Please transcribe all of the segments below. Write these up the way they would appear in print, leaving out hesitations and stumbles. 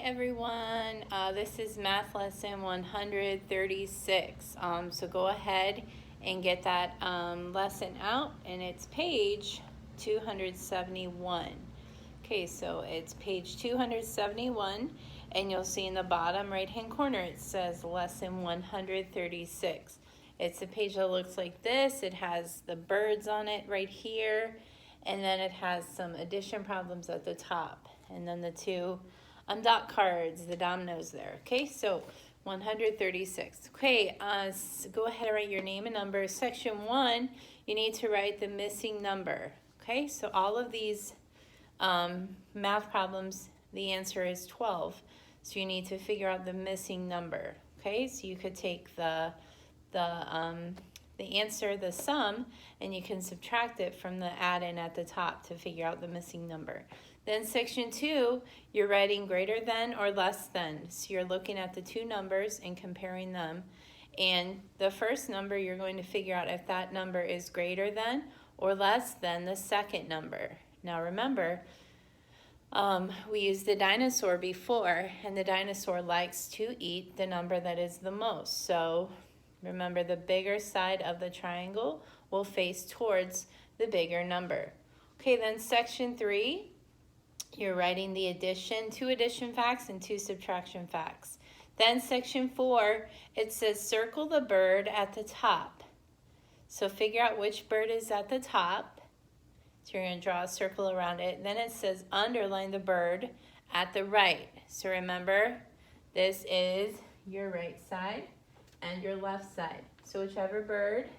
everyone. This is math lesson 136. So go ahead and get that lesson out, and it's page 271. Okay, so it's page 271, and you'll see in the bottom right-hand corner it says lesson 136. It's a page that looks like this. It has the birds on it right here, and then it has some addition problems at the top, and then the two dot cards, the dominoes there. Okay, so 136. Okay, so go ahead and write your name and number. Section 1, you need to write the missing number. Okay, so all of these math problems, the answer is 12. So you need to figure out the missing number. Okay, so you could take the answer, the sum, and you can subtract it from the add-in at the top to figure out the missing number. Then section 2, you're writing greater than or less than. So you're looking at the two numbers and comparing them. And the first number, you're going to figure out if that number is greater than or less than the second number. Now remember, we used the dinosaur before, and the dinosaur likes to eat the number that is the most. So remember, the bigger side of the triangle will face towards the bigger number. Okay, then section 3, you're writing the addition, 2 addition facts and 2 subtraction facts. Then section 4, it says circle the bird at the top. So figure out which bird is at the top. So you're going to draw a circle around it. Then it says underline the bird at the right. So remember, this is your right side and your left side. So whichever bird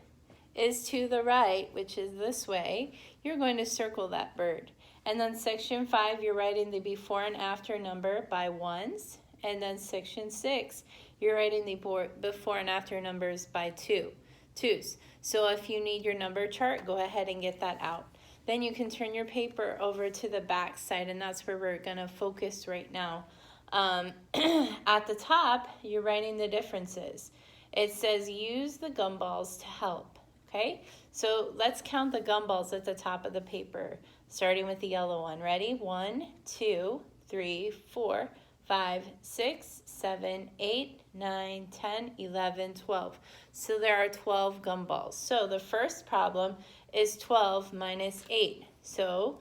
is to the right, which is this way, you're going to circle that bird. And then section 5, you're writing the before and after number by ones. And then section 6, you're writing the before and after numbers by twos. So if you need your number chart, go ahead and get that out. Then you can turn your paper over to the back side, and that's where we're going to focus right now. At the top, you're writing the differences. It says use the gumballs to help. Okay, so let's count the gumballs at the top of the paper, starting with the yellow one. Ready? 1, 2, 3, 4, 5, 6, 7, 8, 9, 10, 11, 12. So there are 12 gumballs. So the first problem is 12 minus 8. So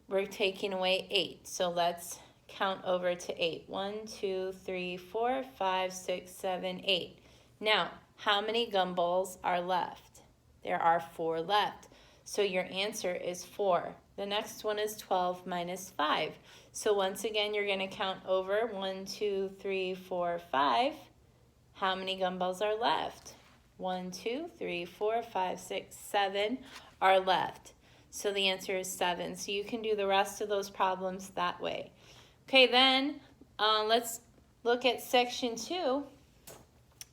we're taking away 8. So let's count over to 8. 1, 2, 3, 4, 5, 6, 7, 8. Now, how many gumballs are left? There are 4 left. So your answer is 4. The next one is 12 minus 5. So once again, you're going to count over 1, 2, 3, 4, 5. How many gumballs are left? 1, 2, 3, 4, 5, 6, 7 are left. So the answer is 7. So you can do the rest of those problems that way. Okay, then let's look at section 2.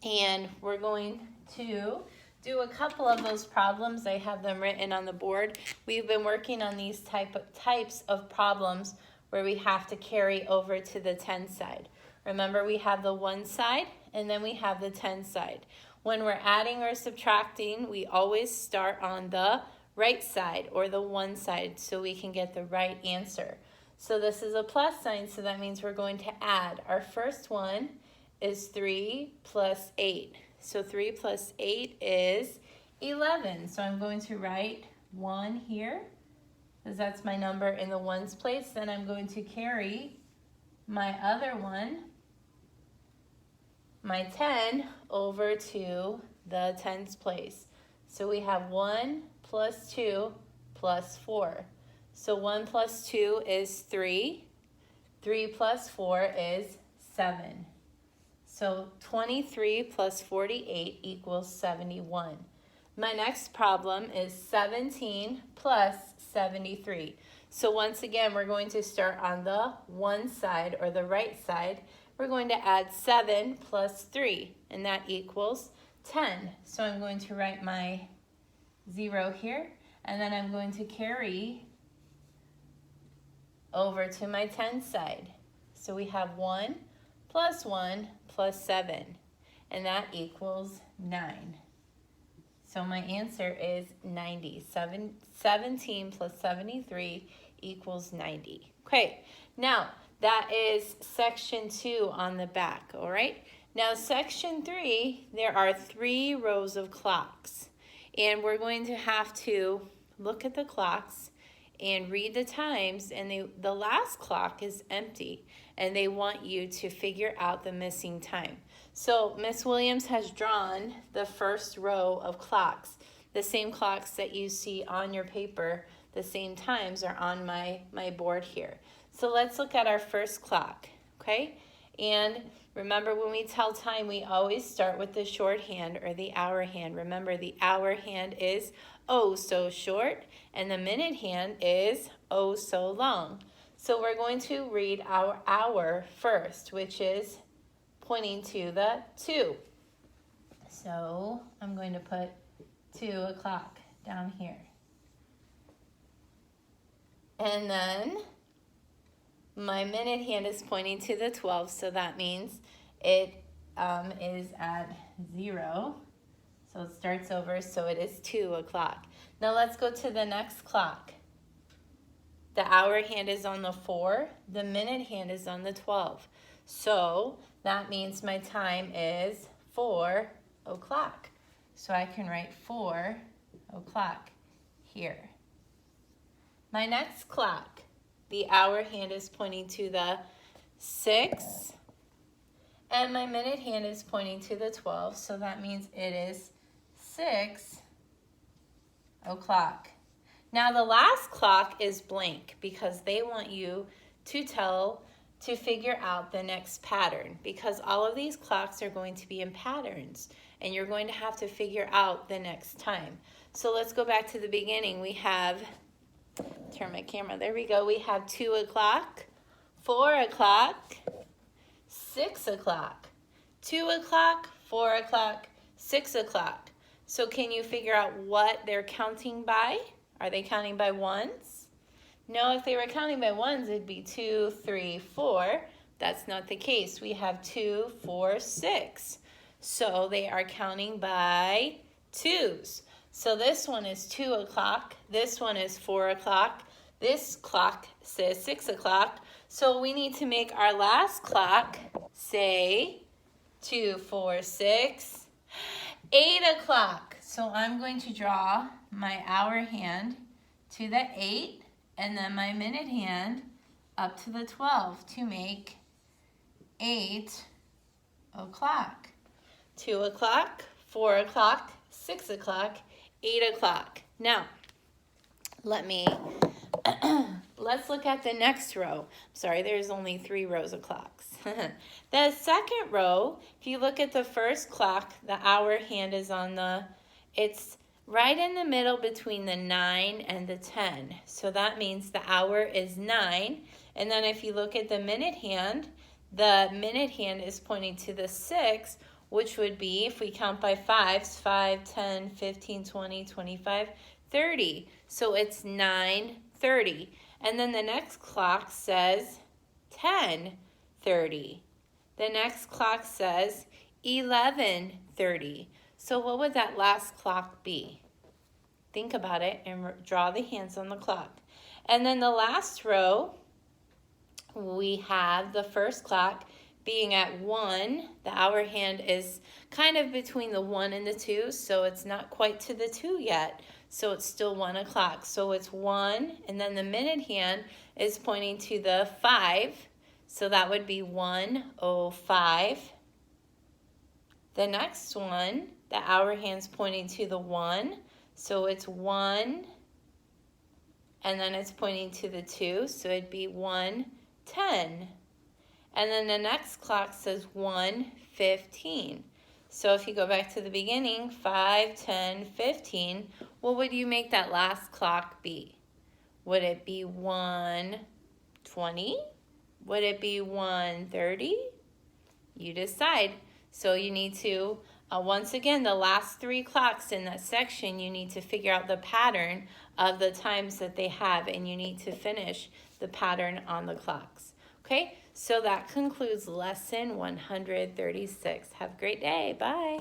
And we're going to do a couple of those problems. I have them written on the board. We've been working on these types of problems where we have to carry over to the 10 side. Remember, we have the 1 side and then we have the 10 side. When we're adding or subtracting, we always start on the right side or the 1 side so we can get the right answer. So this is a plus sign, so that means we're going to add. Our first one is 3 plus 8. So 3 plus 8 is 11. So I'm going to write 1 here, because that's my number in the ones place. Then I'm going to carry my other one, my 10, over to the tens place. So we have 1 plus 2 plus 4. So 1 plus 2 is 3. 3 plus 4 is 7. So 23 plus 48 equals 71. My next problem is 17 plus 73. So once again, we're going to start on the 1 side or the right side. We're going to add 7 plus 3, and that equals 10. So I'm going to write my 0 here, and then I'm going to carry over to my 10 side. So we have 1 plus 1 plus 7, and that equals 9. So my answer is 90. 17 plus 73 equals 90. Okay, now That is section 2 on the back, all right? Now, section 3, there are 3 rows of clocks. And we're going to have to look at the clocks and read the times, and the last clock is empty, and they want you to figure out the missing time. So Miss Williams has drawn the first row of clocks. The same clocks that you see on your paper, the same times are on my board here. So let's look at our first clock, okay? And remember, when we tell time, we always start with the shorthand or the hour hand. Remember, the hour hand is oh so short, and the minute hand is oh so long. So we're going to read our hour first, which is pointing to the 2. So I'm going to put 2 o'clock down here. And then my minute hand is pointing to the 12, so that means it is at 0. So it starts over, so it is 2 o'clock. Now let's go to the next clock. The hour hand is on the 4, the minute hand is on the 12. So that means my time is 4 o'clock. So I can write 4 o'clock here. My next clock, the hour hand is pointing to the 6, and my minute hand is pointing to the 12, so that means it is 6 o'clock. Now the last clock is blank because they want you to figure out the next pattern, because all of these clocks are going to be in patterns, and you're going to have to figure out the next time. So let's go back to the beginning. We have, turn my camera, there we go. We have 2 o'clock, 4 o'clock, 6 o'clock, 2 o'clock, 4 o'clock, 6 o'clock. So can you figure out what they're counting by? Are they counting by ones? No, if they were counting by ones, it'd be 2, 3, 4. That's not the case. We have 2, 4, 6. So they are counting by 2s. So this one is 2 o'clock. This one is 4 o'clock. This clock says 6 o'clock. So we need to make our last clock say 2, 4, 6, 8 o'clock. So I'm going to draw my hour hand to the 8 and then my minute hand up to the 12 to make 8 o'clock. 2 o'clock, 4 o'clock, 6 o'clock, 8 o'clock. Now, let's look at the next row. Sorry, there's only 3 rows of clocks. The second row, if you look at the first clock, the hour hand is it's right in the middle between the 9 and the 10. So that means the hour is 9. And then if you look at the minute hand is pointing to the 6, which would be, if we count by 5s, 5, 10, 15, 20, 25, 30. So it's 9:30. And then the next clock says 10:30. The next clock says 11:30. So what would that last clock be? Think about it and draw the hands on the clock. And then the last row, we have the first clock being at 1. The hour hand is kind of between the 1 and the 2, so it's not quite to the 2 yet. So it's still 1 o'clock. So it's 1, and then the minute hand is pointing to the 5. So that would be 1:05. The next one, the hour hand's pointing to the 1. So it's 1, and then it's pointing to the 2. So it'd be 1:10. And then the next clock says 1:15. So if you go back to the beginning, 5, 10, 15, what would you make that last clock be? Would it be 1:20? Would it be 1:30? You decide. So you need to, once again, the last 3 clocks in that section, you need to figure out the pattern of the times that they have, and you need to finish the pattern on the clocks. Okay, so that concludes lesson 136. Have a great day. Bye.